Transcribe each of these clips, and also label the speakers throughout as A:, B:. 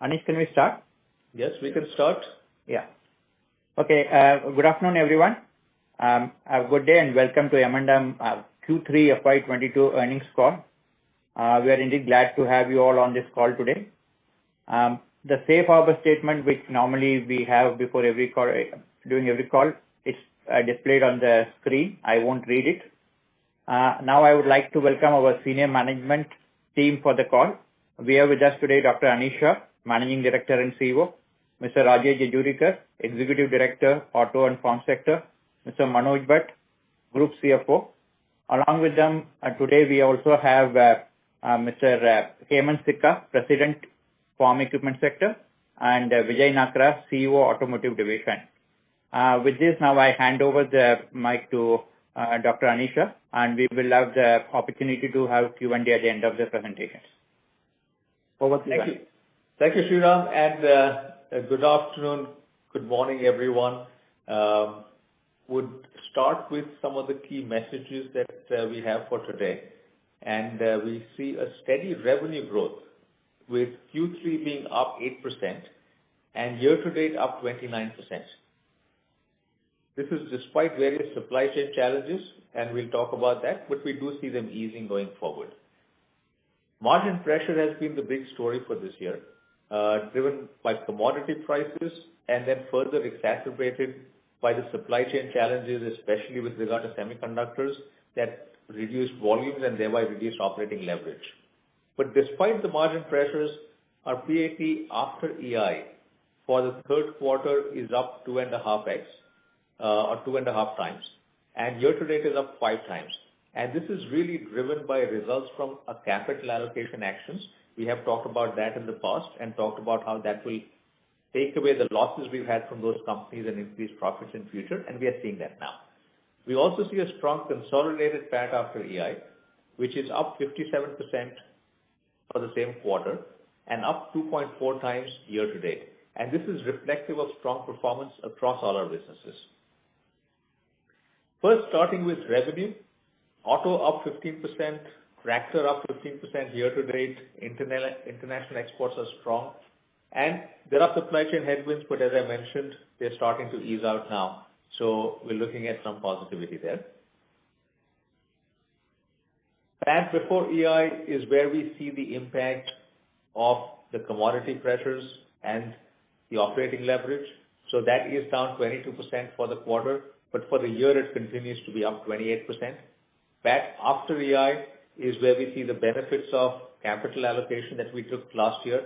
A: Anish, can we start?
B: Yes, we can start.
A: Yeah. Okay. Good afternoon, everyone. A good day and welcome to M&M Q3FY22 earnings call. We are indeed glad to have you all on this call today. The safe harbor statement, which normally we have before every call, during every call, it's displayed on the screen. I won't read it. Now I would like to welcome our senior management team for the call. We have with us today Dr. Anish Shah, Managing Director and CEO, Mr. Rajesh Jejurikar, Executive Director, Auto and Farm Sector, Mr. Manoj Bhatt, Group CFO. Along with them, today we also have Mr. Hemant Sikka, President, Farm Equipment Sector, and Vijay Nakra, CEO, Automotive Division. With this, now I hand over the mic to Dr. Anish Shah, and we will have the opportunity to have Q&A at the end of the presentations. Over to you.
B: Thank you. Thank you, Sriram, and good afternoon, good morning, everyone. Would start with some of the key messages that we have for today. And we see a steady revenue growth with Q3 being up 8% and year-to-date up 29%. This is despite various supply chain challenges, and we'll talk about that, but we do see them easing going forward. Margin pressure has been the big story for this year, driven by commodity prices and then further exacerbated by the supply chain challenges, especially with regard to semiconductors that reduced volumes and thereby reduced operating leverage. But despite the margin pressures, our PAT after EI for the third quarter is up 2.5x or 2.5 times, and year-to-date is up 5 times. And this is really driven by results from a capital allocation actions. We have talked about that in the past and talked about how that will take away the losses we've had from those companies and increase profits in future, and we are seeing that now. We also see a strong consolidated PAT after EI, which is up 57% for the same quarter and up 2.4 times year-to-date. And this is reflective of strong performance across all our businesses. First, starting with revenue, auto up 15%, tractor up 15% year-to-date, international exports are strong, and there are supply chain headwinds, but as I mentioned, they're starting to ease out now. So we're looking at some positivity there. PAT before EI is where we see the impact of the commodity pressures and the operating leverage. So that is down 22% for the quarter, but for the year it continues to be up 28%. PAT after EI is where we see the benefits of capital allocation that we took last year,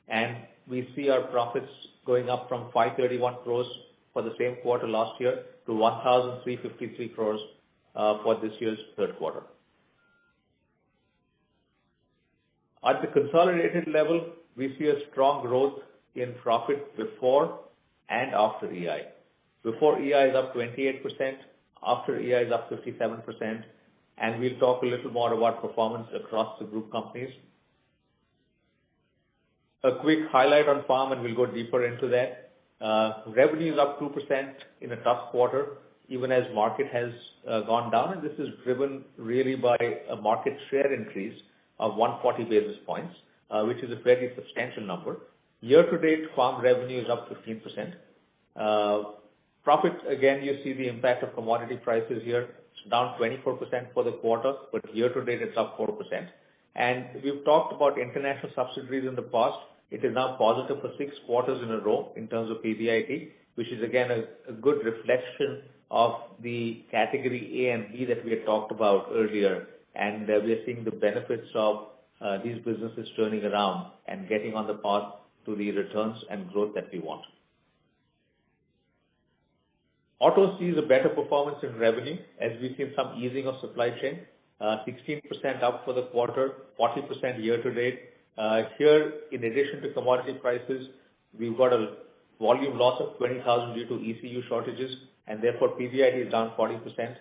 B: and we see our profits going up from 531 crores for the same quarter last year to 1,353 crores for this year's third quarter. At the consolidated level, we see a strong growth in profit before and after EI. Before EI is up 28%, after EI is up 57%, and we'll talk a little more about performance across the group companies. A quick highlight on farm, and we'll go deeper into that. Revenue is up 2% in a tough quarter, even as market has gone down, and this is driven really by a market share increase of 140 basis points, which is a fairly substantial number. Year-to-date, farm revenue is up 15%. Profit, again, you see the impact of commodity prices here. It's down 24% for the quarter, but year-to-date it's up 4%. And we've talked about international subsidiaries in the past. It is now positive for 6 quarters in a row in terms of PBIT, which is again a good reflection of the category A and B that we had talked about earlier. And we are seeing the benefits of these businesses turning around and getting on the path to the returns and growth that we want. Auto sees a better performance in revenue as we've seen some easing of supply chain, 16% up for the quarter, 40% year-to-date. Here, in addition to commodity prices, we've got a volume loss of 20,000 due to ECU shortages, and therefore PBIT is down 40%,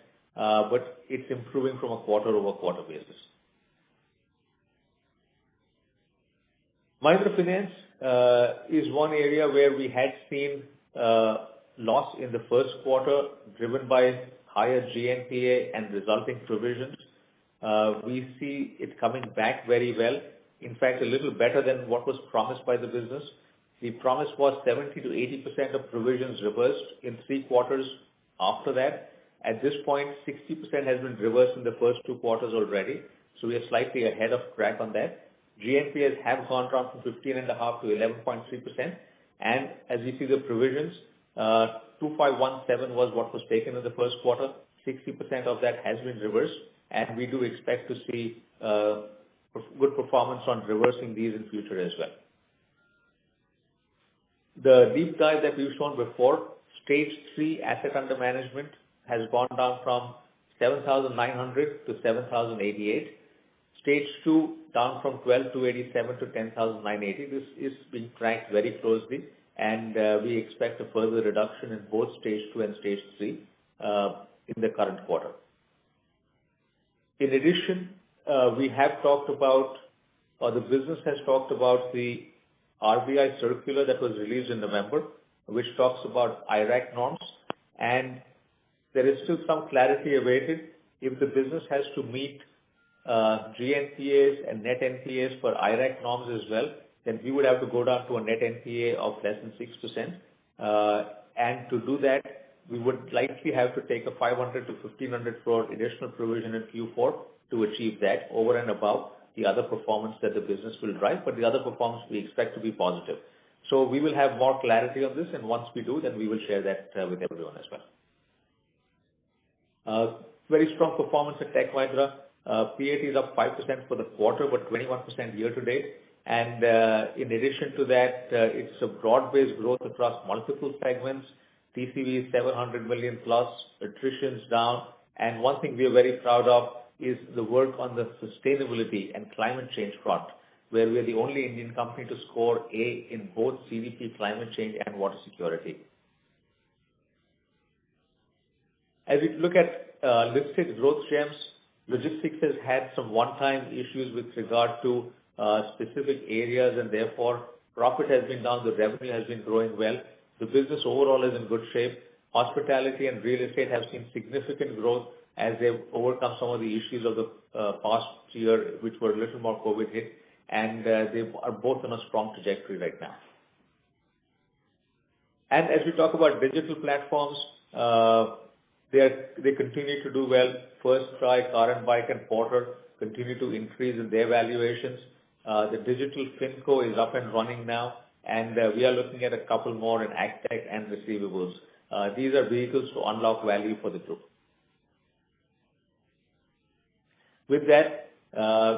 B: but it's improving from a quarter-over-quarter basis. Mahindra Finance is one area where we had seen loss in the first quarter driven by higher GNPA and resulting provisions. We see it coming back very well. In fact, a little better than what was promised by the business. The promise was 70 to 80% of provisions reversed in 3 quarters after that. At this point, 60% has been reversed in the first 2 quarters already, so we are slightly ahead of track on that. GNPAs have gone down from 15.5% to 11.3%, and as you see the provisions, 2517 was what was taken in the first quarter. 60% of that has been reversed, and we do expect to see good performance on reversing these in future as well. The deep dive that we've shown before, stage 3 asset under management has gone down from 7,900 to 7,088. Stage 2 down from 12,287 to 10,980. This is being tracked very closely, and we expect a further reduction in both stage 2 and stage 3 in the current quarter. In addition, we have talked about, or the business has talked about the RBI circular that was released in November, which talks about IRAC norms, and there is still some clarity awaited. If the business has to meet GNPAs and net NPAs for IRAC norms as well, then we would have to go down to a net NPA of less than 6%. And to do that, we would likely have to take a 500 to 1500 crore additional provision in Q4 to achieve that over and above the other performance that the business will drive, but the other performance we expect to be positive. So we will have more clarity on this, and once we do, then we will share that with everyone as well. Very strong performance at Tech Mahindra. PAT is up 5% for the quarter, but 21% year to date. And in addition to that, it's a broad-based growth across multiple segments. TCV is 700 million plus, attrition's down. And one thing we are very proud of is the work on the sustainability and climate change front, where we are the only Indian company to score A in both CDP, climate change, and water security. As we look at listed growth gems, logistics has had some one-time issues with regard to specific areas, and therefore profit has been down, the revenue has been growing well. The business overall is in good shape. Hospitality and real estate have seen significant growth as they've overcome some of the issues of the past year, which were a little more COVID hit, and they are both on a strong trajectory right now. And as we talk about digital platforms, they continue to do well. First Try, Car and Bike, and Porter continue to increase in their valuations. The digital FinCo is up and running now, and we are looking at a couple more in AgTech and receivables. These are vehicles to unlock value for the group. With that,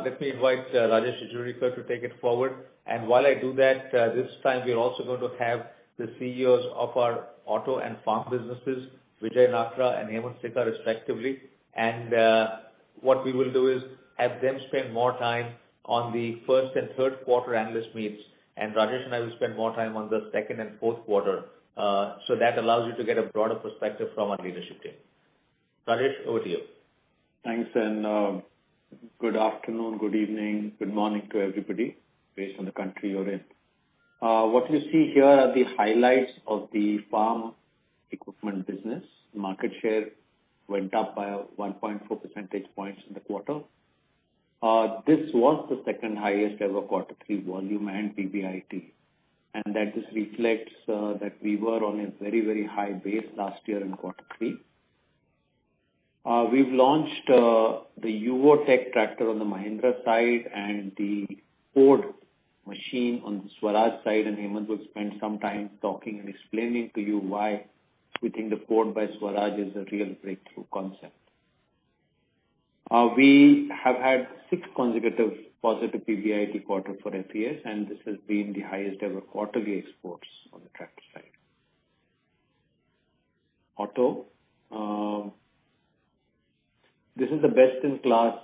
B: let me invite Rajesh Jejurikar to take it forward. And while I do that, this time we're also going to have the CEOs of our auto and farm businesses, Vijay Nakra and Hemant Sikka respectively. And what we will do is have them spend more time on the first and third quarter analyst meets, and Rajesh and I will spend more time on the second and fourth quarter. So that allows you to get a broader perspective from our leadership team. Rajesh, over to you.
C: Thanks, and good afternoon, good evening, good morning to everybody based on the country you're in. What you see here are the highlights of the farm equipment business. Market share went up by 1.4 percentage points in the quarter. This was the second highest ever quarter 3 volume and PBIT, and that just reflects that we were on a very, very high base last year in quarter 3. We've launched the Yuvo Tech tractor on the Mahindra side and the Ford machine on the Swaraj side, and Hemant will spend some time talking and explaining to you why we think the Ford by Swaraj is a real breakthrough concept. We have had 6 consecutive positive PBIT quarter for FES, and this has been the highest ever quarterly exports on the tractor side. Auto. This is the best in class.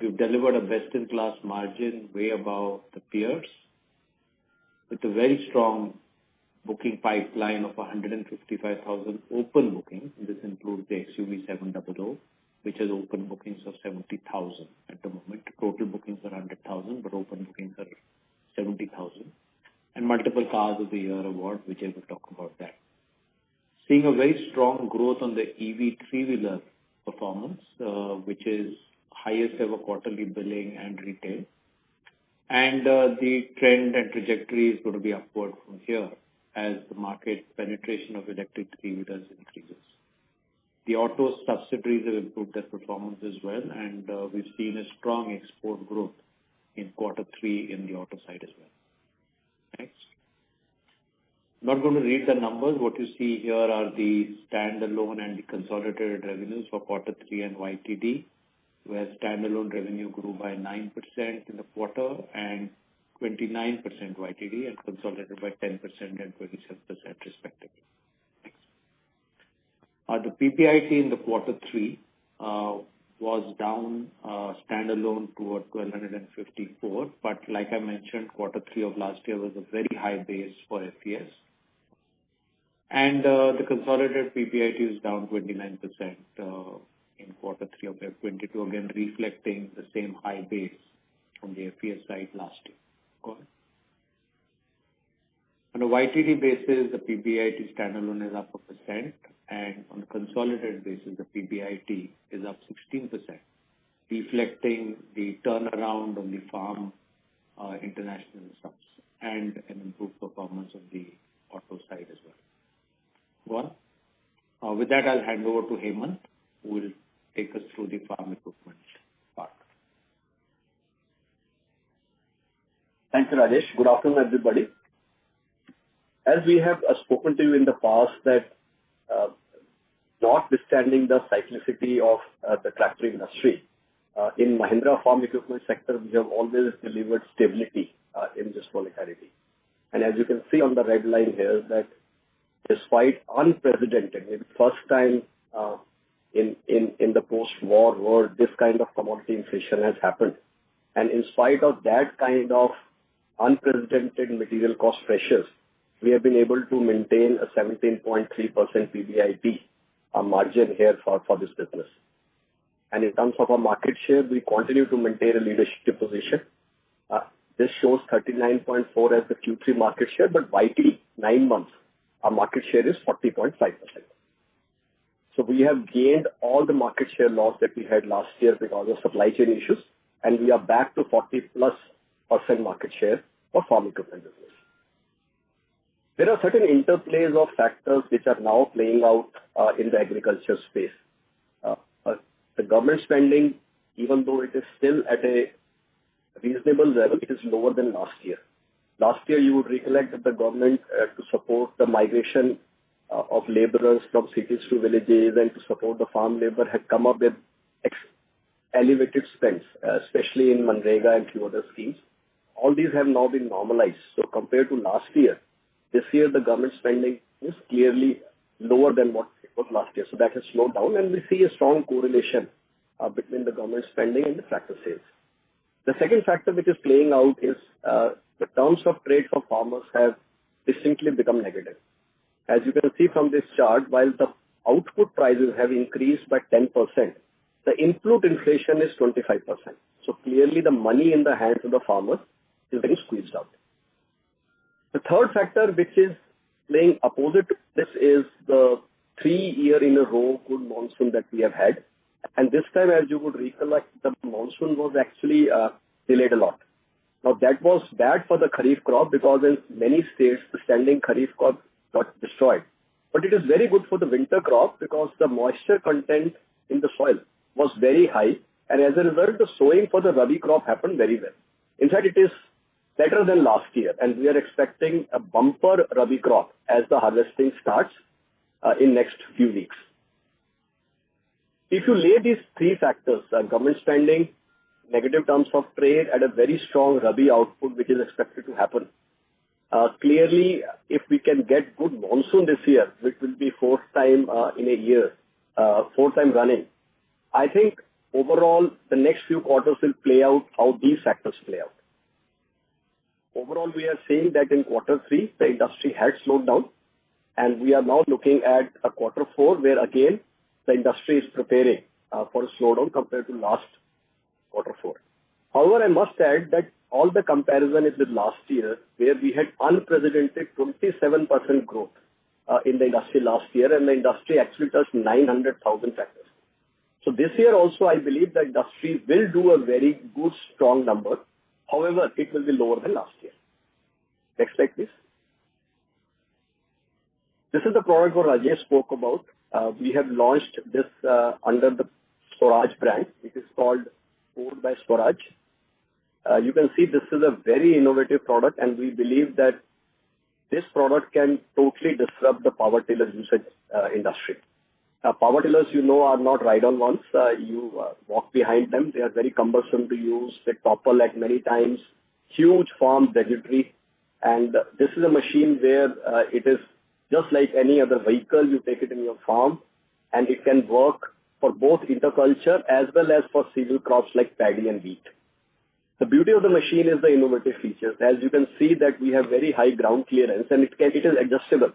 C: We've delivered a best in class margin way above the peers with a very strong booking pipeline of 155,000 open bookings. This includes the XUV 700, which has open bookings of 70,000 at the moment. Total bookings are 100,000, but open bookings are 70,000. And multiple Cars of the Year award, which I will talk about that. Seeing a very strong growth on the EV 3-wheeler performance, which is highest ever quarterly billing and retail. And the trend and trajectory is going to be upward from here as the market penetration of electric three-wheelers increases. The auto subsidiaries have improved their performance as well, and we've seen a strong export growth in Q3 in the auto side as well. Next. Not going to read the numbers. What you see here are the standalone and the consolidated revenues for Q3 and YTD, where standalone revenue grew by 9% in the quarter and 29% YTD, and consolidated by 10% and 27% respectively. Next. The PBIT in the Q3 was down standalone to 1,254, but like I mentioned, Q3 of last year was a very high base for FES. And the consolidated PBIT is down 29% in Q3 of FY22, again reflecting the same high base on the FES side last year. Go ahead. On a YTD basis, the PBIT standalone is up 1%, and on a consolidated basis, the PBIT is up 16%, reflecting the turnaround on the farm international subs and an improved performance on the auto side as well. Go on. With that, I'll hand over to Hemant, who will take us through the farm equipment part.
D: Thank you, Rajesh. Good afternoon, everybody. As we have spoken to you in the past that notwithstanding the cyclicity of the tractor industry, in Mahindra farm equipment sector, we have always delivered stability in this volatility. And as you can see on the red line here, that despite unprecedented, maybe first time in the post-war world, this kind of commodity inflation has happened. And in spite of that kind of unprecedented material cost pressures, we have been able to maintain a 17.3% PBIT margin here for this business. And in terms of our market share, we continue to maintain a leadership position. This shows 39.4 as the Q3 market share, but YTD 9 months, our market share is 40.5%. So we have gained all the market share loss that we had last year because of supply chain issues, and we are back to 40+% market share for farm equipment business. There are certain interplays of factors which are now playing out in the agriculture space. The government spending, even though it is still at a reasonable level, it is lower than last year. Last year, you would recollect that the government, to support the migration of laborers from cities to villages and to support the farm labor, had come up with elevated spends, especially in Manrega and few other schemes. All these have now been normalized. So compared to last year, this year the government spending is clearly lower than what it was last year. So that has slowed down, and we see a strong correlation between the government spending and the tractor sales. The second factor which is playing out is the terms of trade for farmers have distinctly become negative. As you can see from this chart, while the output prices have increased by 10%, the input inflation is 25%. So clearly the money in the hands of the farmers is getting squeezed out. The third factor which is playing opposite to this is the 3-year in a row good monsoon that we have had. And this time, as you would recollect, the monsoon was actually delayed a lot. Now that was bad for the kharif crop because in many states the standing kharif crop got destroyed. But it is very good for the winter crop because the moisture content in the soil was very high, and as a result the sowing for the rabi crop happened very well. In fact, it is better than last year, and we are expecting a bumper rabi crop as the harvesting starts in next few weeks. If you lay these three factors, government spending, negative terms of trade, and a very strong rabi output which is expected to happen, clearly if we can get good monsoon this year, which will be fourth time in a year, fourth time running, I think overall the next few quarters will play out how these factors play out. Overall, we are saying that in Q3, the industry had slowed down, and we are now looking at a Q4 where again the industry is preparing for a slowdown compared to last Q4. However, I must add that all the comparison is with last year, where we had unprecedented 27% growth in the industry last year, and the industry actually touched 900,000 tractors. So this year also, I believe the industry will do a very good, strong number. However, it will be lower than last year. Next slide, please. This is the product what Rajesh spoke about. We have launched this under the Swaraj brand. It is called Powered by Swaraj. You can see this is a very innovative product, and we believe that this product can totally disrupt the power tiller usage industry. Power tillers, are not ride-on ones. You walk behind them. They are very cumbersome to use. They topple at many times. Huge farm budgetary. And this is a machine where it is just like any other vehicle. You take it in your farm, and it can work for both interculture as well as for cereal crops like paddy and wheat. The beauty of the machine is the innovative features. As you can see that we have very high ground clearance, and it is adjustable.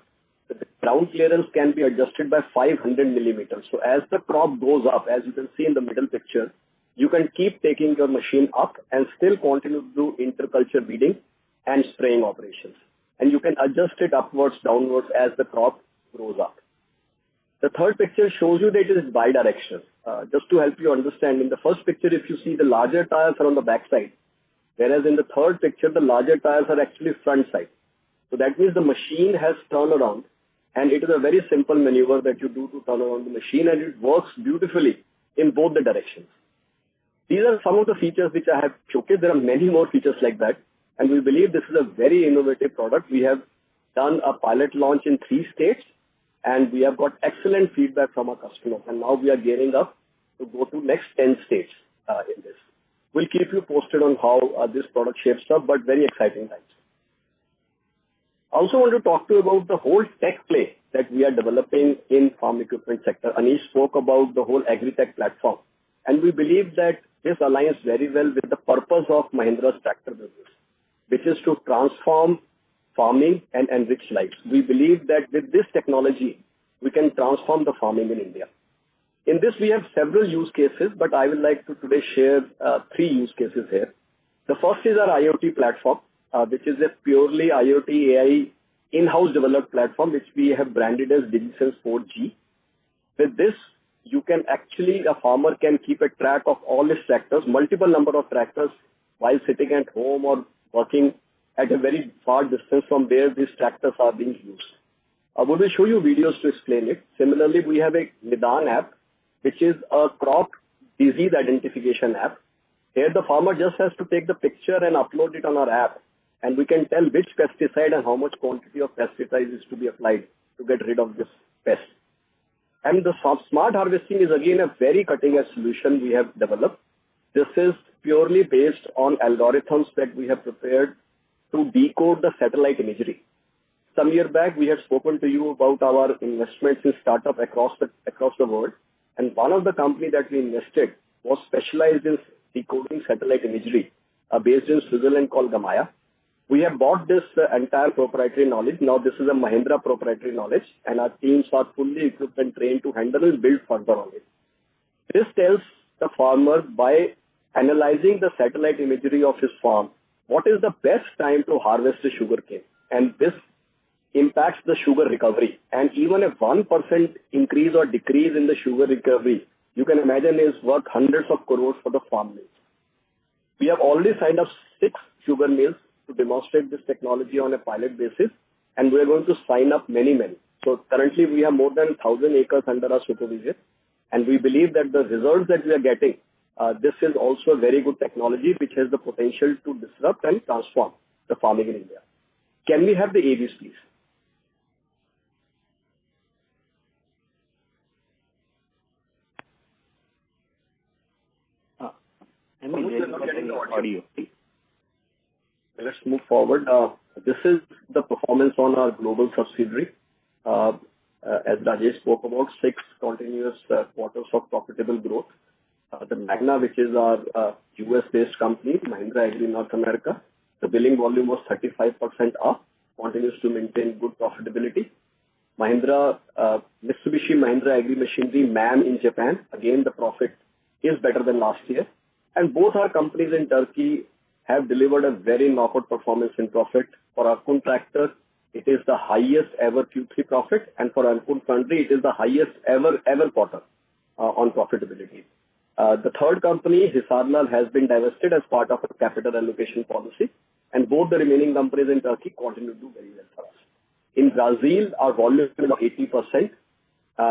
D: The ground clearance can be adjusted by 500 millimeters. So as the crop goes up, as you can see in the middle picture, you can keep taking your machine up and still continue to do interculture weeding and spraying operations. And you can adjust it upwards, downwards as the crop grows up. The third picture shows you that it is bidirectional. Just to help you understand, in the first picture, if you see the larger tires are on the back side, whereas in the third picture, the larger tires are actually front side. So that means the machine has turnaround, and it is a very simple maneuver that you do to turn around the machine, and it works beautifully in both the directions. These are some of the features which I have showcased. There are many more features like that, and we believe this is a very innovative product. We have done a pilot launch in 3 states, and we have got excellent feedback from our customers, and now we are gearing up to go to next 10 states in this. We'll keep you posted on how this product shapes up, but very exciting times. I also want to talk to you about the whole tech play that we are developing in farm equipment sector. Anish spoke about the whole agri-tech platform, and we believe that this aligns very well with the purpose of Mahindra's tractor business, which is to transform farming and enrich lives. We believe that with this technology, we can transform the farming in India. In this, we have several use cases, but I would like to today share 3 use cases here. The first is our IoT platform, which is a purely IoT AI in-house developed platform, which we have branded as DigiSense 4G. With this, you can actually, a farmer can keep a track of all his tractors, multiple number of tractors, while sitting at home or working at a very far distance from where these tractors are being used. We will show you videos to explain it. Similarly, we have a Nidan app, which is a crop disease identification app. Here, the farmer just has to take the picture and upload it on our app, and we can tell which pesticide and how much quantity of pesticide is to be applied to get rid of this pest. And the smart harvesting is again a very cutting-edge solution we have developed. This is purely based on algorithms that we have prepared to decode the satellite imagery. Some year back, we had spoken to you about our investments in startup across the world, and one of the company that we invested was specialized in decoding satellite imagery, based in Switzerland called Gamaya. We have bought this entire proprietary knowledge. Now this is a Mahindra proprietary knowledge, and our teams are fully equipped and trained to handle and build further on it. This tells the farmer, by analyzing the satellite imagery of his farm, what is the best time to harvest the sugarcane, and this impacts the sugar recovery. And even a 1% increase or decrease in the sugar recovery, you can imagine, is worth hundreds of crores for the farm mills. We have already signed up 6 sugar mills to demonstrate this technology on a pilot basis, and we are going to sign up many. So currently we have more than 1,000 acres under our supervision, and we believe that the results that we are getting, this is also a very good technology which has the potential to disrupt and transform the farming in India. Can we have the AVs, please? Audio. Let's move forward. This is the performance on our global subsidiary. As Rajesh spoke about, 6 continuous quarters of profitable growth. The Magna, which is our US-based company, Mahindra Agri North America, the billing volume was 35% up, continues to maintain good profitability. Mitsubishi Mahindra Agri Machinery, MAM in Japan, again the profit is better than last year. And both our companies in Turkey have delivered a very knockout performance in profit. For Arkun Tractor, it is the highest ever Q3 profit, and for Arkun Foundry, it is the highest ever quarter on profitability. The third company, Hisarlar, has been divested as part of a capital allocation policy, and both the remaining companies in Turkey continue to do very well for us. In Brazil, our volume is 80%.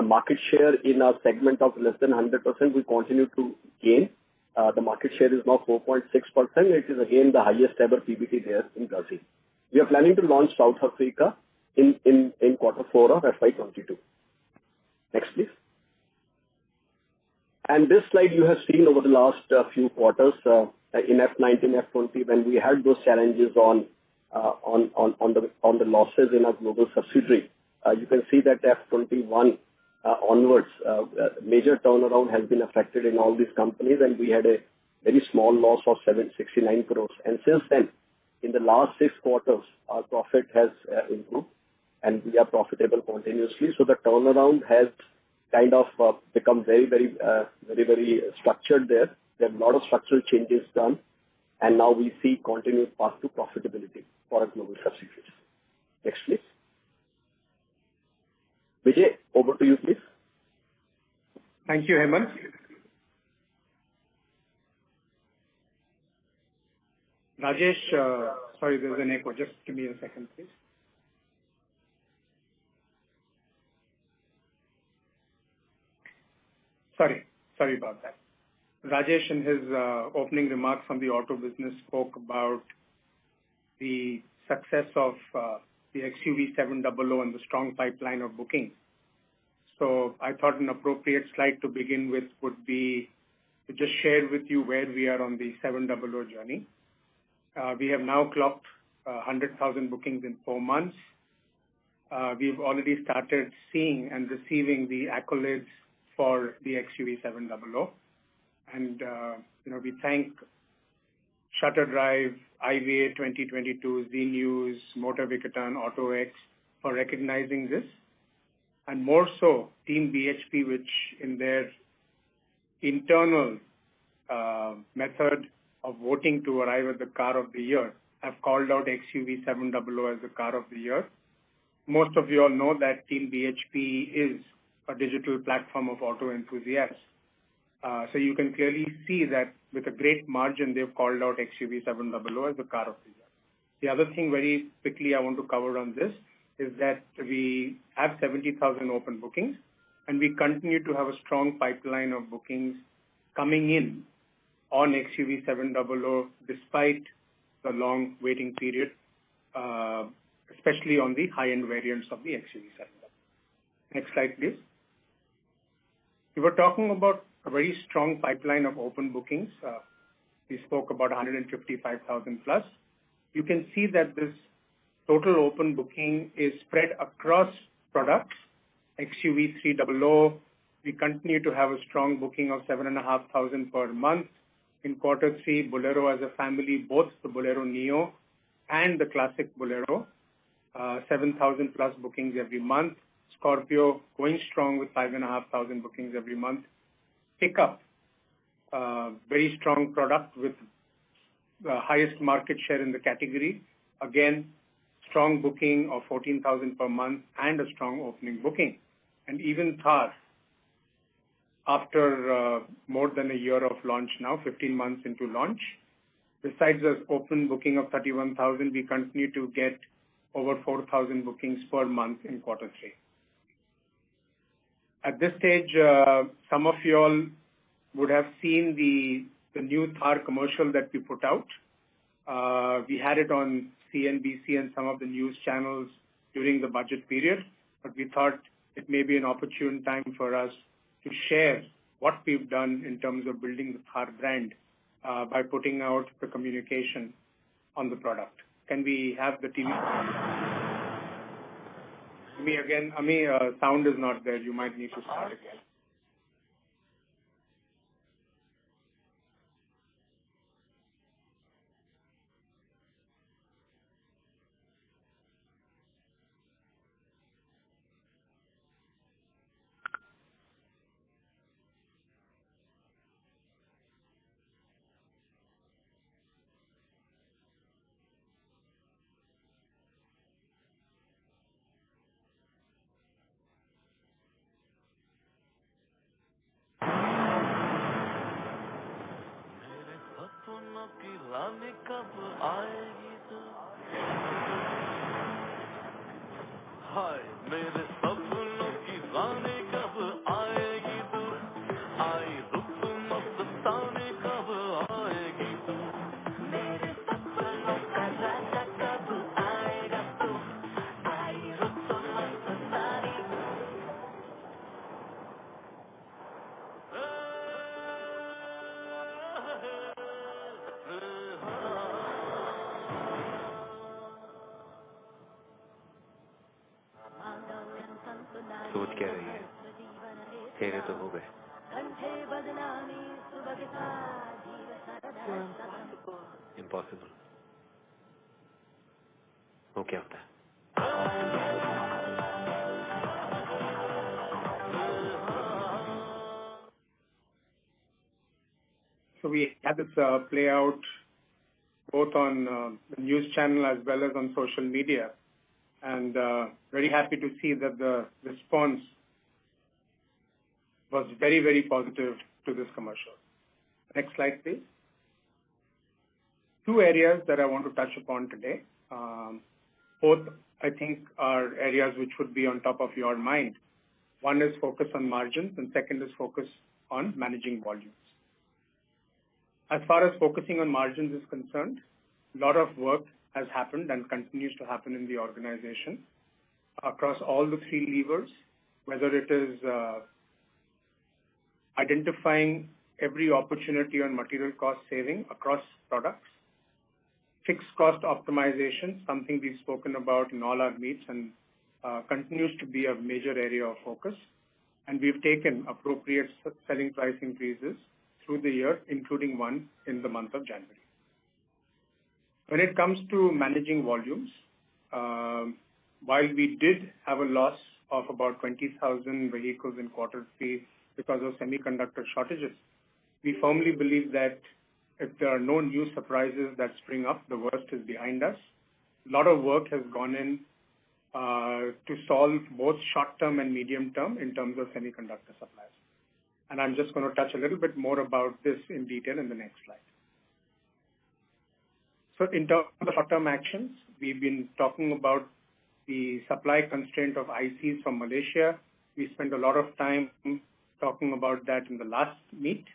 D: Market share in our segment of less than 100%, we continue to gain. The market share is now 4.6%. It is again the highest ever PBT there in Brazil. We are planning to launch South Africa in quarter 4 of FY22. Next, please. And this slide you have seen over the last few quarters in F19, F20, when we had those challenges on the losses in our global subsidiary. You can see that F21 onwards, major turnaround has been affected in all these companies, and we had a very small loss of 769 crores. And since then, in the last 6 quarters, our profit has improved, and we are profitable continuously. So the turnaround has kind of become very structured there. There are a lot of structural changes done, and now we see continuous path to profitability for our global subsidiaries. Next, please. Vijay, over to you, please.
E: Thank you, Hemant. Rajesh, sorry, there's an echo. Just give me a second, please. Sorry about that. Rajesh, in his opening remarks on the auto business, spoke about the success of the XUV700 and the strong pipeline of bookings. So I thought an appropriate slide to begin with would be to just share with you where we are on the 700 journey. We have now clocked 100,000 bookings in 4 months. We've already started seeing and receiving the accolades for the XUV700. And, we thank Shutter Drive, IVA 2022, Z News, Motor Vikatan, AutoX for recognizing this. And more so, Team BHP, which in their internal method of voting to arrive at the car of the year, have called out XUV700 as the car of the year. Most of you all know that Team BHP is a digital platform of auto enthusiasts. So you can clearly see that with a great margin, they've called out XUV700 as the car of the year. The other thing very quickly I want to cover on this is that we have 70,000 open bookings, and we continue to have a strong pipeline of bookings coming in on XUV700 despite the long waiting period, especially on the high-end variants of the XUV700. Next slide, please. We were talking about a very strong pipeline of open bookings. We spoke about 155,000 plus. You can see that this total open booking is spread across products. XUV300, we continue to have a strong booking of 7,500 per month. In quarter 3, Bolero as a family, both the Bolero Neo and the classic Bolero, 7,000 plus bookings every month. Scorpio going strong with 5,500 bookings every month. Pickup, very strong product with the highest market share in the category. Again, strong booking of 14,000 per month and a strong opening booking. And even Thar, after more than a year of launch now, 15 months into launch, besides the open booking of 31,000, we continue to get over 4,000 bookings per month in quarter 3. At this stage, some of you all would have seen the new Thar commercial that we put out. We had it on CNBC and some of the news channels during the budget period, but we thought it may be an opportune time for us to share what we've done in terms of building the Thar brand by putting out the communication on the product. Can we have the TV? Me again, Ami, sound is not there. You might need to start again.
F: सोच क्या रही है? तेरे तो हो गए. Impossible. वो क्या होता है?
E: So we had this play out both on the news channel as well as on social media, and very happy to see that the response was very, very positive to this commercial. Next slide, please. Two areas that I want to touch upon today. Both, I think, are areas which would be on top of your mind. One is focus on margins, and second is focus on managing volumes. As far as focusing on margins is concerned, a lot of work has happened and continues to happen in the organization across all the three levers, whether it is identifying every opportunity on material cost saving across products, fixed cost optimization, something we've spoken about in all our meets and continues to be a major area of focus. And we've taken appropriate selling price increases through the year, including one in the month of January. When it comes to managing volumes, while we did have a loss of about 20,000 vehicles in Q3 because of semiconductor shortages, we firmly believe that if there are no new surprises that spring up, the worst is behind us. A lot of work has gone in to solve both short-term and medium-term in terms of semiconductor supplies. And I'm just going to touch a little bit more about this in detail in the next slide. So in terms of short-term actions, we've been talking about the supply constraint of ICs from Malaysia. We spent a lot of time talking about that in the last meet.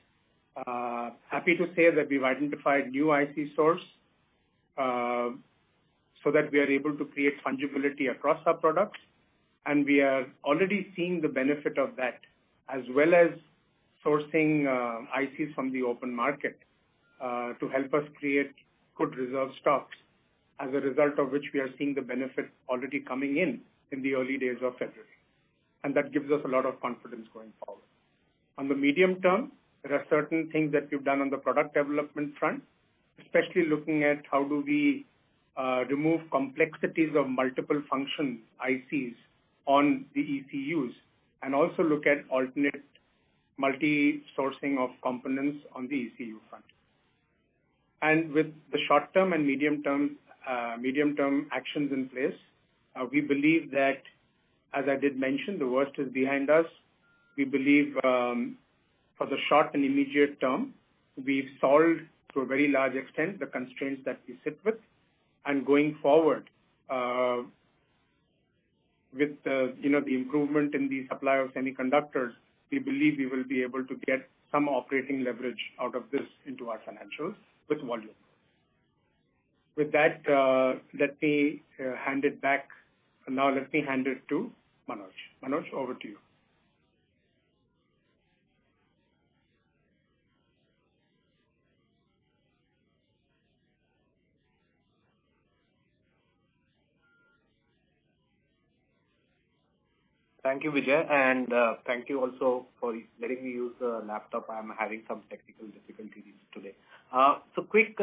E: Happy to say that we've identified new IC source so that we are able to create fungibility across our products. And we are already seeing the benefit of that, as well as sourcing ICs from the open market to help us create good reserve stocks, as a result of which we are seeing the benefit already coming in the early days of February. And that gives us a lot of confidence going forward. On the medium term, there are certain things that we've done on the product development front, especially looking at how do we remove complexities of multiple function ICs on the ECUs, and also look at alternate multi-sourcing of components on the ECU front. And with the short-term and medium-term actions in place, we believe that, as I did mention, the worst is behind us. We believe for the short and immediate term, we've solved to a very large extent the constraints that we sit with. And going forward, with the improvement in the supply of semiconductors, we believe we will be able to get some operating leverage out of this into our financials with volume. With that, let me hand it back. Now let me hand it to Manoj. Manoj, over to you.
G: Thank you, Vijay, and thank you also for letting me use the laptop. I'm having some technical difficulties today. So quick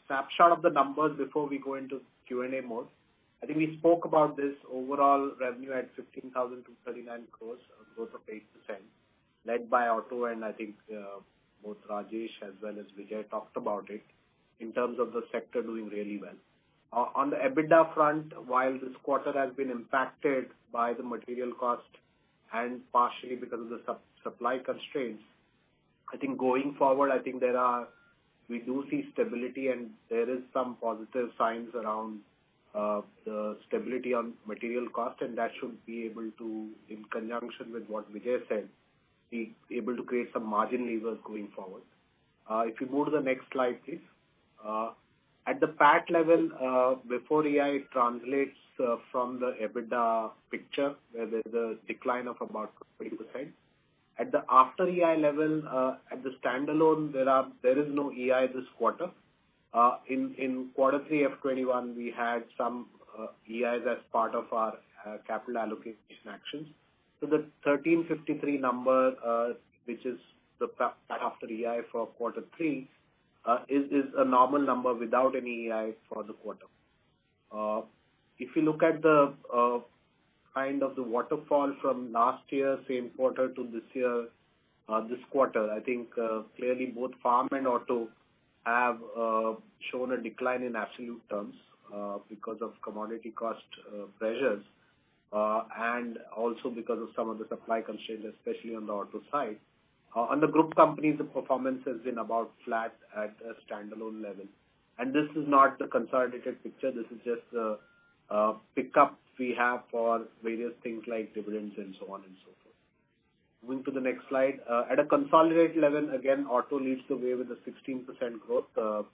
G: snapshot of the numbers before we go into Q&A mode. I think we spoke about this overall revenue at 15,239 crores, a growth of 8%, led by auto, and I think both Rajesh as well as Vijay talked about it in terms of the sector doing really well. On the EBITDA front, while this quarter has been impacted by the material cost and partially because of the supply constraints, I think going forward, I think there are we do see stability, and there is some positive signs around the stability on material cost, and that should be able to, in conjunction with what Vijay said, be able to create some margin levers going forward. If you move to the next slide, please. At the PAT level, before EI, it translates from the EBITDA picture, where there's a decline of about 20%. At the after EI level, at the standalone, there is no EI this quarter. In quarter 3 FY21, we had some EIs as part of our capital allocation actions. So the 1353 number, which is the PAT after EI for quarter 3, is a normal number without any EI for the quarter. If you look at the kind of the waterfall from last year, same quarter, to this year, this quarter, I think clearly both farm and auto have shown a decline in absolute terms because of commodity cost pressures and also because of some of the supply constraints, especially on the auto side. On the group companies, the performance has been about flat at a standalone level. And this is not the consolidated picture. This is just the pickup we have for various things like dividends and so on and so forth. Moving to the next slide. At a consolidated level, again, auto leads the way with a 16% growth.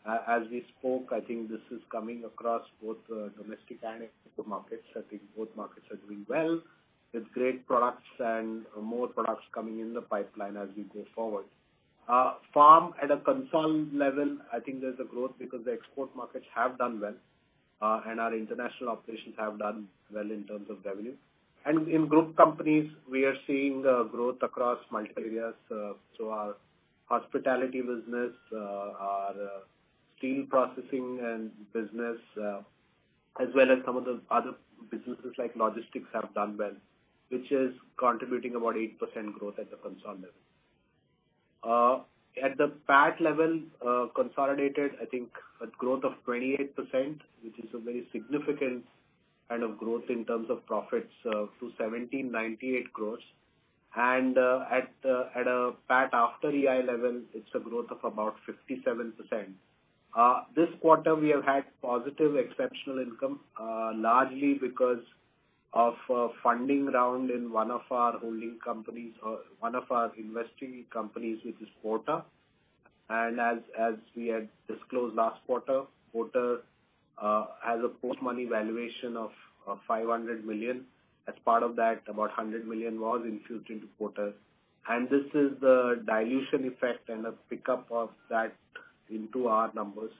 G: As we spoke, I think this is coming across both domestic and export markets. I think both markets are doing well, with great products and more products coming in the pipeline as we go forward. Farm at a consol level, I think there's a growth because the export markets have done well, and our international operations have done well in terms of revenue. And in group companies, we are seeing growth across multiple areas. So our hospitality business, our steel processing and business, as well as some of the other businesses like logistics have done well, which is contributing about 8% growth at the consol level. At the PAT level, consolidated, I think a growth of 28%, which is a very significant kind of growth in terms of profits to 1798 crores. And at a PAT after EI level, it's a growth of about 57%. This quarter, we have had positive exceptional income, largely because of funding round in one of our holding companies, or one of our investing companies, which is Porter. And as we had disclosed last quarter, Porter has a post-money valuation of 500 million. As part of that, about 100 million was infused into Porter. And this is the dilution effect and a pickup of that into our numbers.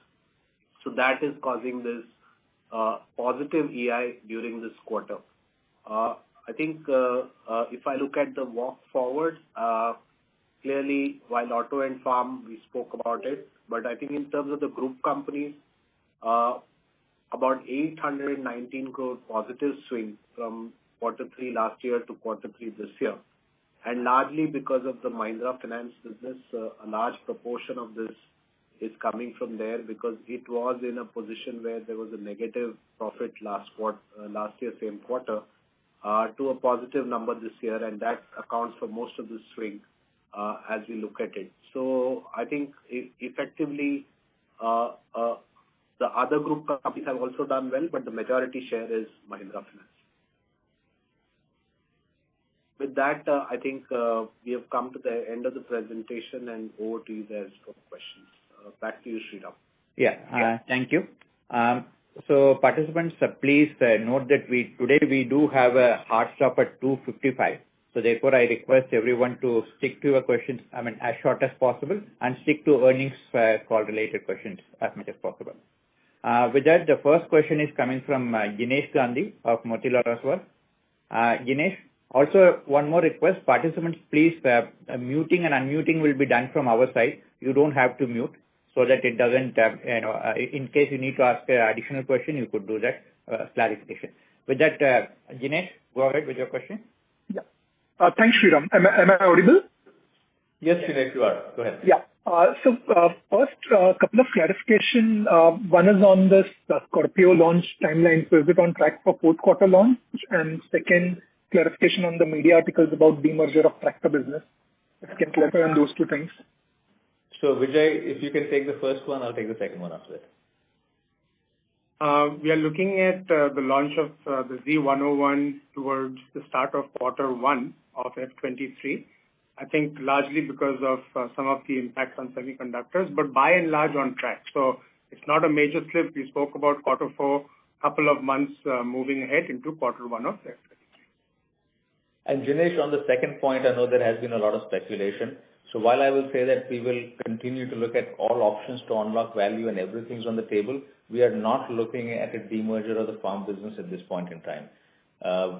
G: So that is causing this positive EI during this quarter. I think if I look at the walk forward, clearly, while auto and farm, we spoke about it, but I think in terms of the group companies, about 819 crore positive swing from quarter 3 last year to quarter 3 this year. And largely because of the Mahindra Finance business, a large proportion of this is coming from there because it was in a position where there was a negative profit last year, same quarter, to a positive number this year, and that accounts for most of the swing as we look at it. So I think effectively the other group companies have also done well, but the majority share is Mahindra Finance. With that, I think we have come to the end of the presentation, and over to you guys for questions. Back to you, Sriram.
A: Yeah, thank you. So participants, please note that today we do have a hard stop at 2:55. So therefore, I request everyone to stick to your questions, as short as possible, and stick to earnings call related questions as much as possible. With that, the first question is coming from Jinesh Gandhi of Motilal Oswal. Jinesh, also one more request, participants, please, muting and unmuting will be done from our side. You don't have to mute, so that it doesn't, in case you need to ask an additional question, you could do that clarification. With that, Jinesh, go ahead with your question.
H: Yeah. Thanks, Sriram. Am I audible?
B: Yes, Jinesh, you are. Go ahead.
H: Yeah. So first, a couple of clarification. One is on this Scorpio launch timeline. So is it on track for fourth quarter launch? And second, clarification on the media articles about demerger of tractor business. If you can clarify on those two things.
B: So Vijay, if you can take the first one, I'll take the second one after that.
E: We are looking at the launch of the Z101 towards the start of Q1 of F23. I think largely because of some of the impacts on semiconductors, but by and large on track. So it's not a major slip. We spoke about Q4, couple of months moving ahead into Q1 of F23.
B: And Jinesh, on the second point, I know there has been a lot of speculation. So while I will say that we will continue to look at all options to unlock value and everything's on the table, we are not looking at a demerger of the farm business at this point in time.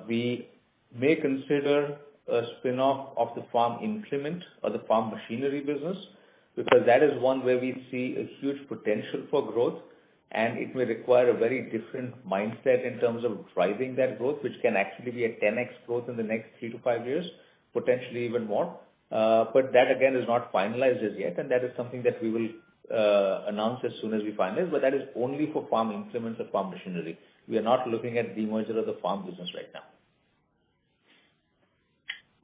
B: We may consider a spin-off of the farm implement or the farm machinery business, because that is one where we see a huge potential for growth, and it may require a very different mindset in terms of driving that growth, which can actually be a 10x growth in the next 3 to 5 years, potentially even more. But that again is not finalized as yet, and that is something that we will announce as soon as we finalize, but that is only for farm implements or farm machinery. We are not looking at demerger of the farm business right now.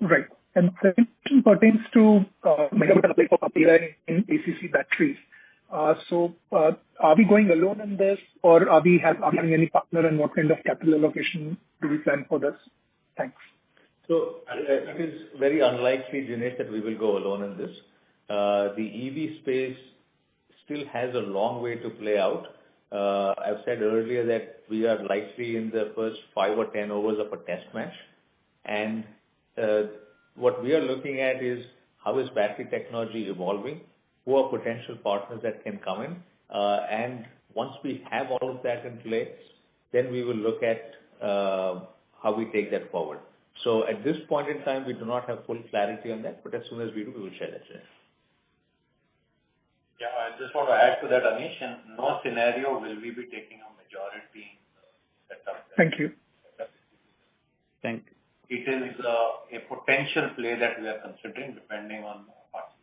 H: Right. And the question pertains to Mahindra for apply in ACC batteries. So are we going alone in this, or are we having any partner, and what kind of capital allocation do we plan for this? Thanks.
B: So it is very unlikely, Jinesh, that we will go alone in this. The EV space still has a long way to play out. I've said earlier that we are likely in the first 5 or 10 overs of a test match. And what we are looking at is how is battery technology evolving, who are potential partners that can come in. And once we have all of that in place, then we will look at how we take that forward. So at this point in time, we do not have full clarity on that, but as soon as we do, we will share that.
C: Yeah, I just want to add to that, Anish. In no scenario will we be taking a majority in the setup.
H: Thank you.
A: Thank you.
C: It is a potential play that we are considering depending on parts,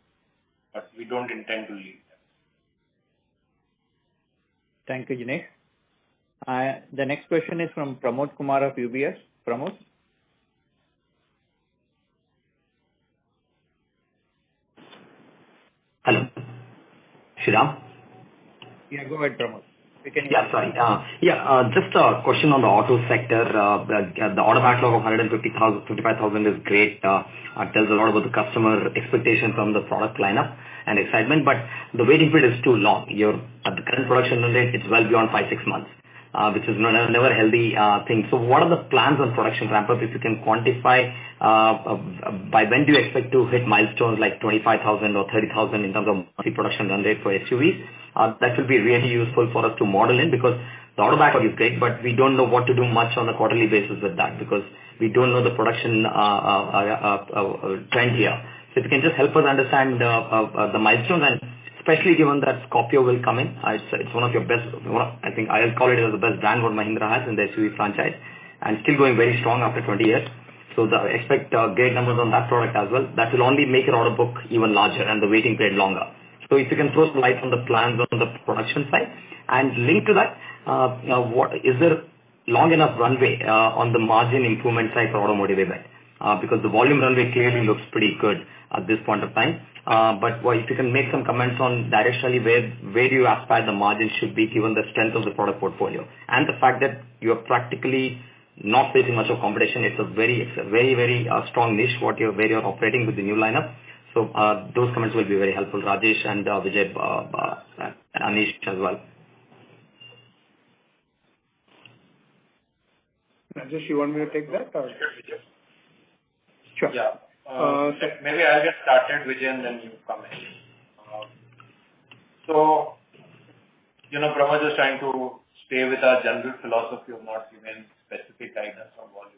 C: but we don't intend to leave them.
A: Thank you, Jinesh. The next question is from Pramod Kumar of UBS. Pramod?
I: Hello. Shriram?
A: Yeah, go ahead, Pramod.
I: Yeah, sorry. Just a question on the auto sector. The order backlog of 55,000 is great. Tells a lot about the customer expectations on the product lineup and excitement, but the waiting period is too long. At the current production rate, it's well beyond 5-6 months, which is never a healthy thing. So what are the plans on production ramp up? If you can quantify, by when do you expect to hit milestones like 25,000 or 30,000 in terms of monthly production run rate for SUVs? That will be really useful for us to model in, because the order backlog is great, but we don't know what to do much on a quarterly basis with that, because we don't know the production trend here. So if you can just help us understand the milestones, and especially given that Scorpio will come in. It's one of your best, I think I'll call it as the best brand what Mahindra has in the SUV franchise, and still going very strong after 20 years. So expect great numbers on that product as well. That will only make your order book even larger and the waiting period longer. So if you can throw some light on the plans on the production side, and linked to that, what is there long enough runway on the margin improvement side for automotive event? Because the volume runway clearly looks pretty good at this point of time. But if you can make some comments on directionally where do you aspire the margin should be given the strength of the product portfolio and the fact that you are practically not facing much of competition. It's a very strong niche where you're operating with the new lineup. So those comments will be very helpful, Rajesh and Vijay, and Anish as well.
E: Rajesh, you want me to take that? Or? Sure.
C: Yeah. Maybe I'll get started, Vijay, and then you come in. So, Pramod is trying to stay with our general philosophy of not giving specific guidance on volumes.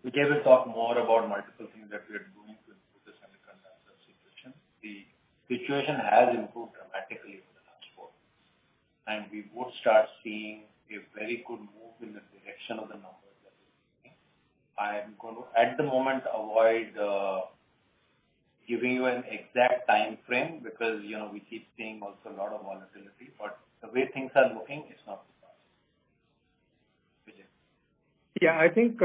C: Vijay will talk more about multiple things that we are doing to improve the semiconductor situation. The situation has improved dramatically over the last 4 months, and we would start seeing a very good move in the direction of the numbers that we're seeing. I'm going to, at the moment, avoid giving you an exact time frame because, we keep seeing also a lot of volatility, but the way things are looking, it's not too fast. Vijay.
E: Yeah, I think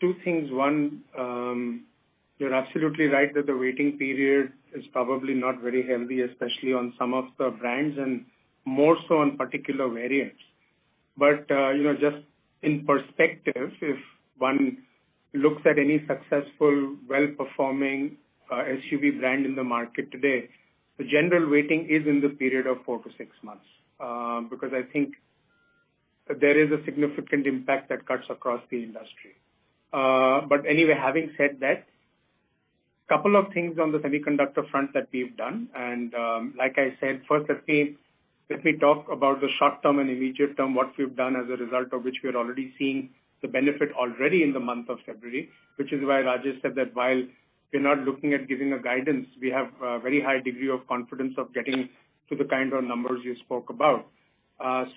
E: 2 things. One, you're absolutely right that the waiting period is probably not very healthy, especially on some of the brands and more so on particular variants. But, just in perspective, if one looks at any successful, well-performing SUV brand in the market today, the general waiting is in the period of 4 to 6 months, because I think there is a significant impact that cuts across the industry. But anyway, having said that, couple of things on the semiconductor front that we've done. And like I said, first let me talk about the short term and immediate term, what we've done as a result of which we're already seeing the benefit already in the month of February, which is why Rajesh said that while we're not looking at giving a guidance, we have a very high degree of confidence of getting to the kind of numbers you spoke about.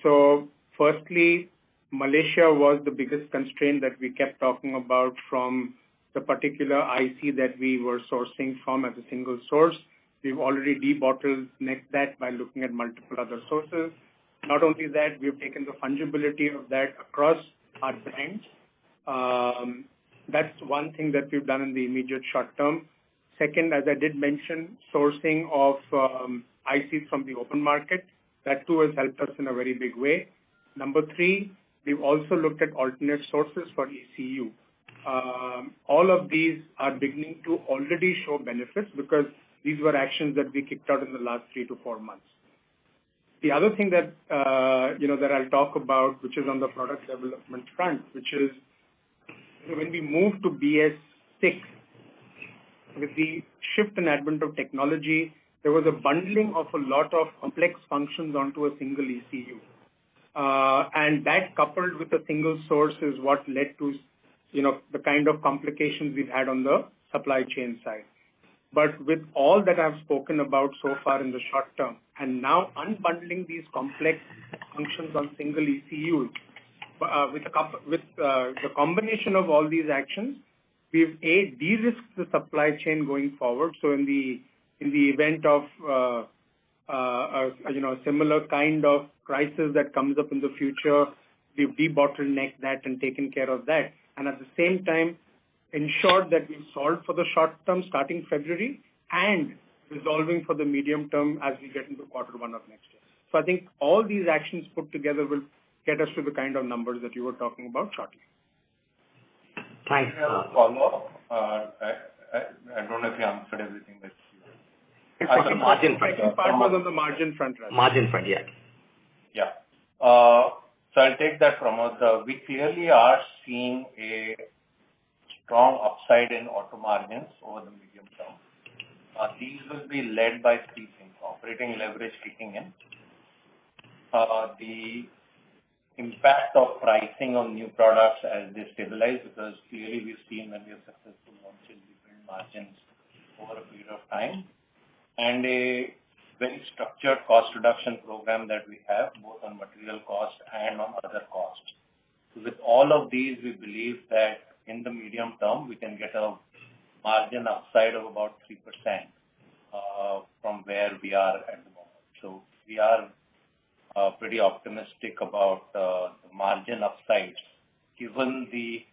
E: So firstly, Malaysia was the biggest constraint that we kept talking about from the particular IC that we were sourcing from as a single source. We've already debottlenecked that by looking at multiple other sources. Not only that, we've taken the fungibility of that across our brands. That's one thing that we've done in the immediate short term. Second, as I did mention, sourcing of ICs from the open market, that too has helped us in a very big way. Number 3, we've also looked at alternate sources for ECU. All of these are beginning to already show benefits because these were actions that we kicked out in the last 3 to 4 months. The other thing that, that I'll talk about, which is on the product development front, which is when we moved to BS6, with the shift and advent of technology, there was a bundling of a lot of complex functions onto a single ECU. And that coupled with a single source is what led to, the kind of complications we've had on the supply chain side. But with all that I've spoken about so far in the short term, and now unbundling these complex functions on single ECUs, with the combination of all these actions, we've de-risked the supply chain going forward. So in the event of a similar kind of crisis that comes up in the future, we've debottlenecked that and taken care of that. And at the same time, ensured that we've solved for the short term starting February and resolving for the medium term as we get into Q1 of next year. So I think all these actions put together will get us to the kind of numbers that you were talking about shortly.
I: Thanks.
B: Follow-up. I don't know if you answered everything that you...
I: On the margin front.
E: The second part was on the margin front, right?
I: Margin front, yeah.
B: Yeah. So I'll take that from us. We clearly are seeing a strong upside in auto margins over the medium term. These will be led by 3 things: operating leverage kicking in, the impact of pricing on new products as they stabilize, because clearly we've seen when we have successful launches, we build margins over a period of time, and a very structured cost reduction program that we have both on material cost and on other costs. So with all of these, we believe that in the medium term, we can get a margin upside of about 3% from where we are at the moment. So we are pretty optimistic about the margin upsides, given the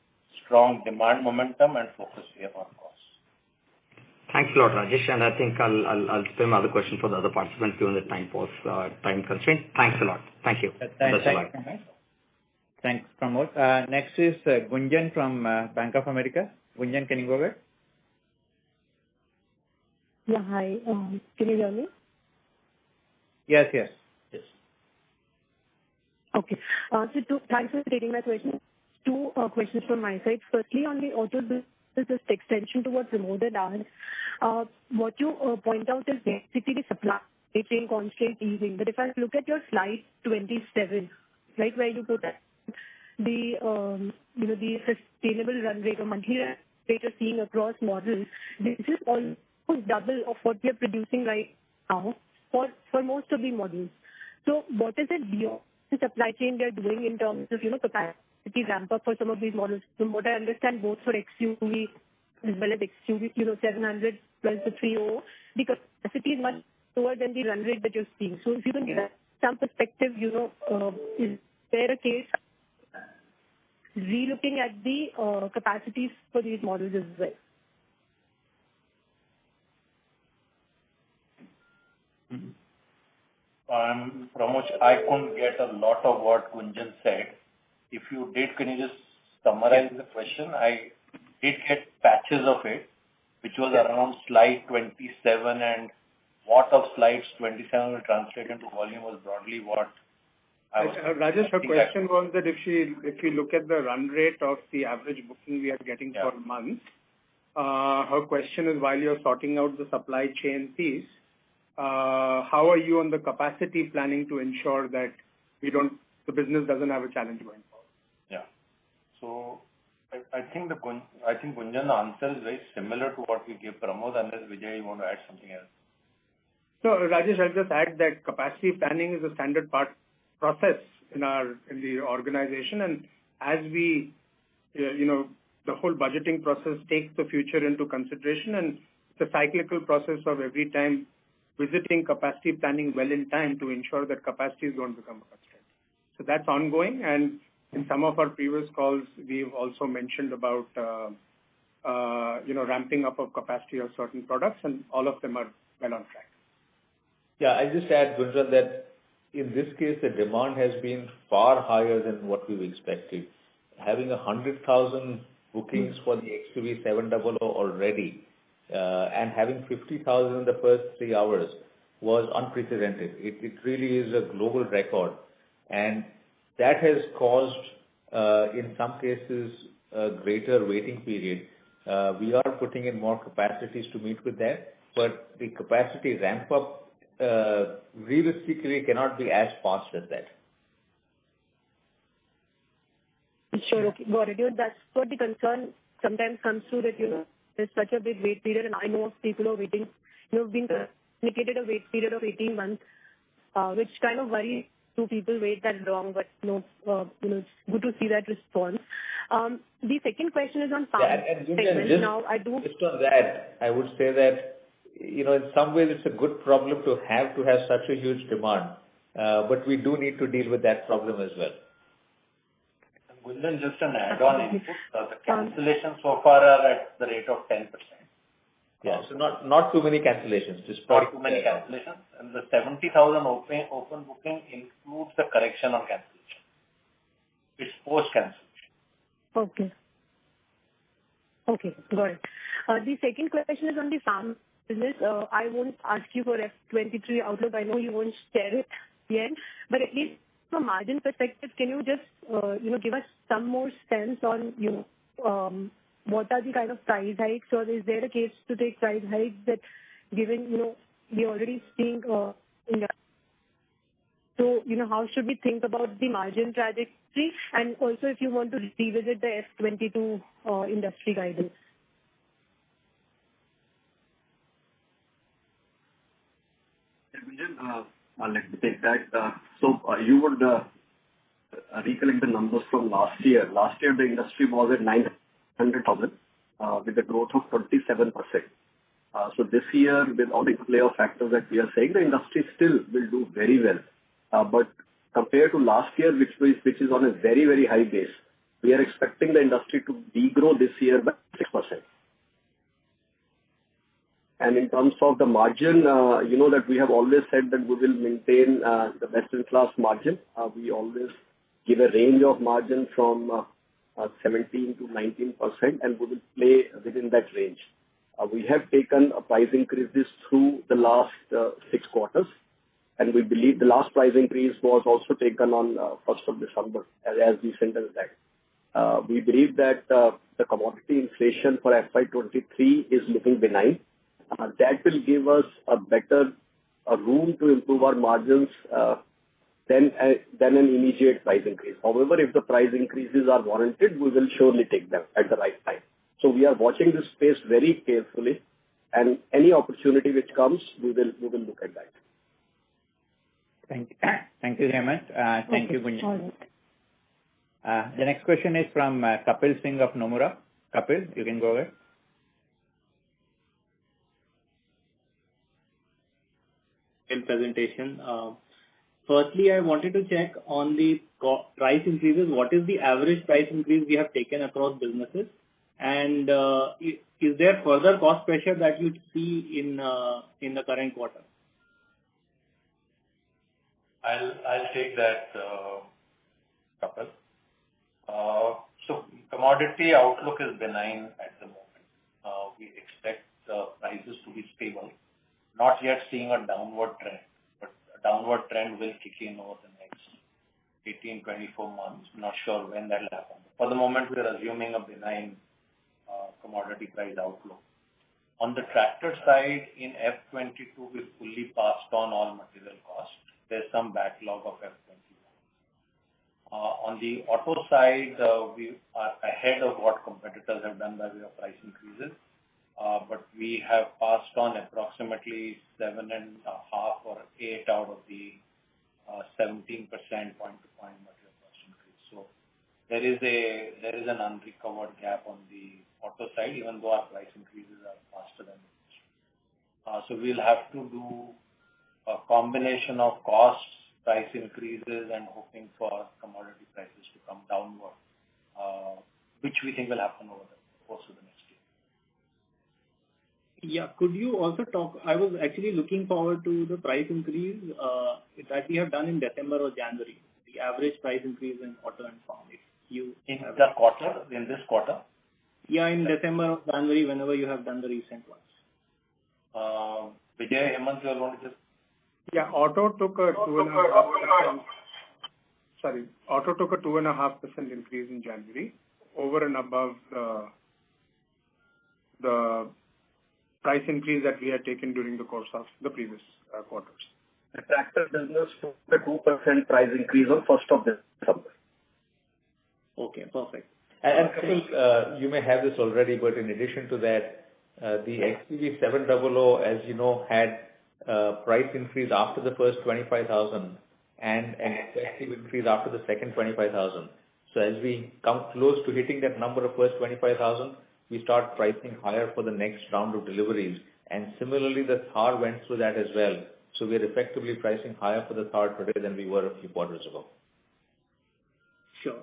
B: strong demand momentum and focus we have on costs.
I: Thanks a lot, Rajesh. And I think I'll spare my other question for the other participants given the time constraint. Thanks a lot. Thank you.
A: Thanks, Pramod. Next is Gunjan from Bank of America. Gunjan, can you go ahead?
J: Yeah, hi. Can you hear me?
A: Yes.
J: Okay. So thanks for taking my question. 2 questions from my side. Firstly, on the auto business, this extension to what Pramod had asked, what you point out is basically the supply chain constraint easing. But if I look at your slide 27, right, where you put the sustainable run rate or monthly run rate you're seeing across models, this is almost double of what we are producing right now for most of the models. So what is it beyond the supply chain they're doing in terms of, capacity ramp up for some of these models? From what I understand, both for XUV as well as XUV, 700 plus the 300, the capacity is much lower than the run rate that you're seeing. So if you can give some perspective, is there a case re-looking at the capacities for these models as well?
K: Pramod, I couldn't get a lot of what Gunjan said. If you did, can you just summarize the question? I did get patches of it, which was around slide 27, and what of slides 27 will translate into volume was broadly what I was.
E: Rajesh, her question was that if you look at the run rate of the average booking we are getting per month, her question is, while you're sorting out the supply chain piece, how are you on the capacity planning to ensure that the business doesn't have a challenge going forward?
K: Yeah. So I think Gunjan's answer is very similar to what we gave Pramod, unless Vijay, you want to add something else.
E: So Rajesh, I'll just add that capacity planning is a standard process in the organization, and as we, the whole budgeting process takes the future into consideration, and it's a cyclical process of every time visiting capacity planning well in time to ensure that capacity don't become a constraint. So that's ongoing, and in some of our previous calls, we've also mentioned about ramping up of capacity of certain products, and all of them are well on track.
B: Yeah, I just add, Gunjan, that in this case, the demand has been far higher than what we've expected. Having 100,000 bookings for the XUV700 already, and having 50,000 in the first 3 hours was unprecedented. It really is a global record, and that has caused, in some cases, a greater waiting period. We are putting in more capacities to meet with that, but the capacity ramp up realistically cannot be as fast as that.
J: Sure, okay, got it. That's what the concern sometimes comes through, that there's such a big wait period, and I know of people who are waiting, being indicated a wait period of 18 months, which kind of worries two people wait that long, but it's good to see that response. The second question is on farm segment.
B: Just on that, I would say that in some ways it's a good problem to have such a huge demand, but we do need to deal with that problem as well.
K: Gunjan, just an add-on input. The cancellations so far are at the rate of 10%.
B: Yeah, so not too many cancellations.
K: Not too many cancellations. And the 70,000 open booking includes the correction on cancellation. It's post-cancellation.
J: Okay, got it. The second question is on the farm business. I won't ask you for F23 outlook. I know you won't share it yet, but at least from a margin perspective, can you just give us some more sense on what are the kind of price hikes, or is there a case to take price hikes that, given we're already seeing so how should we think about the margin trajectory, and also if you want to revisit the F22 industry guidance?
D: Let me take that. So you would recollect the numbers from last year. Last year, the industry was at 900,000 with a growth of 27%. So this year, with all the play of factors that we are saying, the industry still will do very well. But compared to last year, which is on a very, very high base, we are expecting the industry to degrow this year by 6%. And in terms of the margin, that we have always said that we will maintain the best-in-class margin. We always give a range of margin from 17 to 19%, and we will play within that range. We have taken price increases through the last 6 quarters, and we believe the last price increase was also taken on 1st of December, as recent as that. We believe that the commodity inflation for FY23 is looking benign. That will give us a better room to improve our margins than an immediate price increase. However, if the price increases are warranted, we will surely take them at the right time. So we are watching this space very carefully, and any opportunity which comes, we will look at that.
A: Thank you, Hemant. Thank you, Gunjan. The next question is from Kapil Singh of Nomura. Kapil, you can go ahead.
L: In presentation. Firstly, I wanted to check on the price increases. What is the average price increase we have taken across businesses? And is there further cost pressure that you see in the current quarter?
K: I'll take that, Kapil. So commodity outlook is benign at the moment. We expect prices to be stable. Not yet seeing a downward trend, but a downward trend will kick in over the next 18-24 months. Not sure when that will happen. For the moment, we are assuming a benign commodity price outlook. On the tractor side, in F22, we fully passed on all material costs. There's some backlog of F21. On the auto side, we are ahead of what competitors have done by way of price increases, but we have passed on approximately 7.5 or 8 out of the 17% point-to-point material cost increase. So there is an unrecovered gap on the auto side, even though our price increases are faster than the industry. So we'll have to do a combination of costs, price increases, and hoping for commodity prices to come downward, which we think will happen over the course of the next year.
L: Yeah, could you also talk? I was actually looking forward to the price increase that we have done in December or January, the average price increase in auto and farm. If you
K: in the quarter, in this quarter?
L: Yeah, in December or January, whenever you have done the recent ones.
K: Vijay, Hemant, you are going to just...
E: Yeah, auto took a 2.5%. Sorry, auto took a 2.5% increase in January, over and above the price increase that we had taken during the course of the previous quarters.
D: The tractor business took a 2% price increase on 1st of December.
L: Okay, perfect.
B: And Kapil, you may have this already, but in addition to that, the XUV 700, as you know, had price increase after the first 25,000 and an effective increase after the second 25,000. So as we come close to hitting that number of first 25,000, we start pricing higher for the next round of deliveries. And similarly, the Thar went through that as well. So we're effectively pricing higher for the Thar today than we were a few quarters ago.
L: Sure.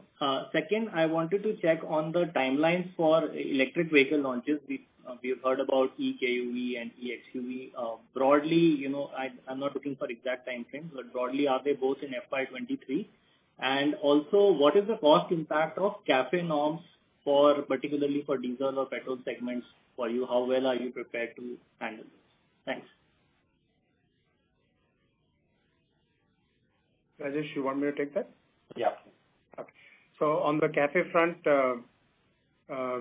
L: Second, I wanted to check on the timelines for electric vehicle launches. We've heard about eKUV and eXUV. Broadly, I'm not looking for exact time frames, but broadly, are they both in FY23? And also, what is the cost impact of CAFE norms particularly for diesel or petrol segments for you? How well are you prepared to handle this? Thanks.
E: Rajesh, you want me to take that?
K: Yeah.
E: Okay. So on the CAFE front,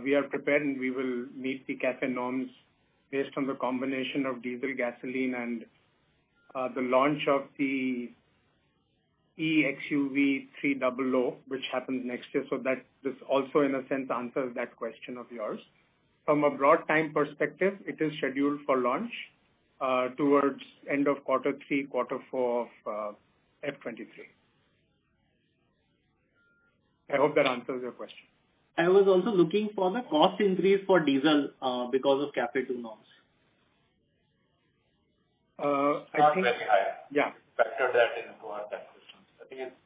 E: we are prepared and we will meet the CAFE norms based on the combination of diesel, gasoline, and the launch of the eXUV 300, which happens next year. So that this also, in a sense, answers that question of yours. From a broad time perspective, it is scheduled for launch towards end of quarter 3, quarter 4 of F23. I hope that answers your question.
L: I was also looking for the cost increase for diesel because of CAFE 2 norms.
K: I think very high.
E: Yeah.
K: Factor that into our calculations. I think it's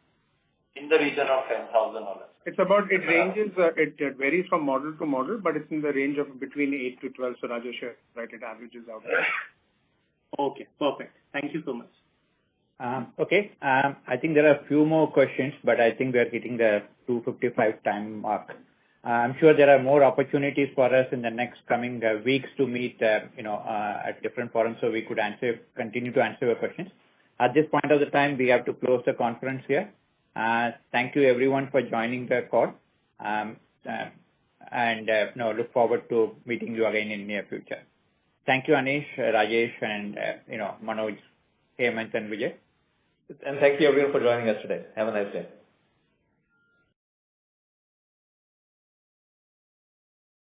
K: in the region of 10,000 or less.
E: It's about, it ranges, it varies from model to model, but it's in the range of between 8 to 12. So Rajesh, right, it averages out.
L: Okay, perfect. Thank you so much.
A: Okay. I think there are a few more questions, but I think we are hitting the 2:55 time mark. I'm sure there are more opportunities for us in the next coming weeks to meet, at different forums, so we could continue to answer your questions. At this point of the time, we have to close the conference here. Thank you everyone for joining the call, and look forward to meeting you again in the near future. Thank you, Anish, Rajesh, and Manoj, Hemant, and Vijay.
B: And thank you everyone for joining us today. Have a nice day.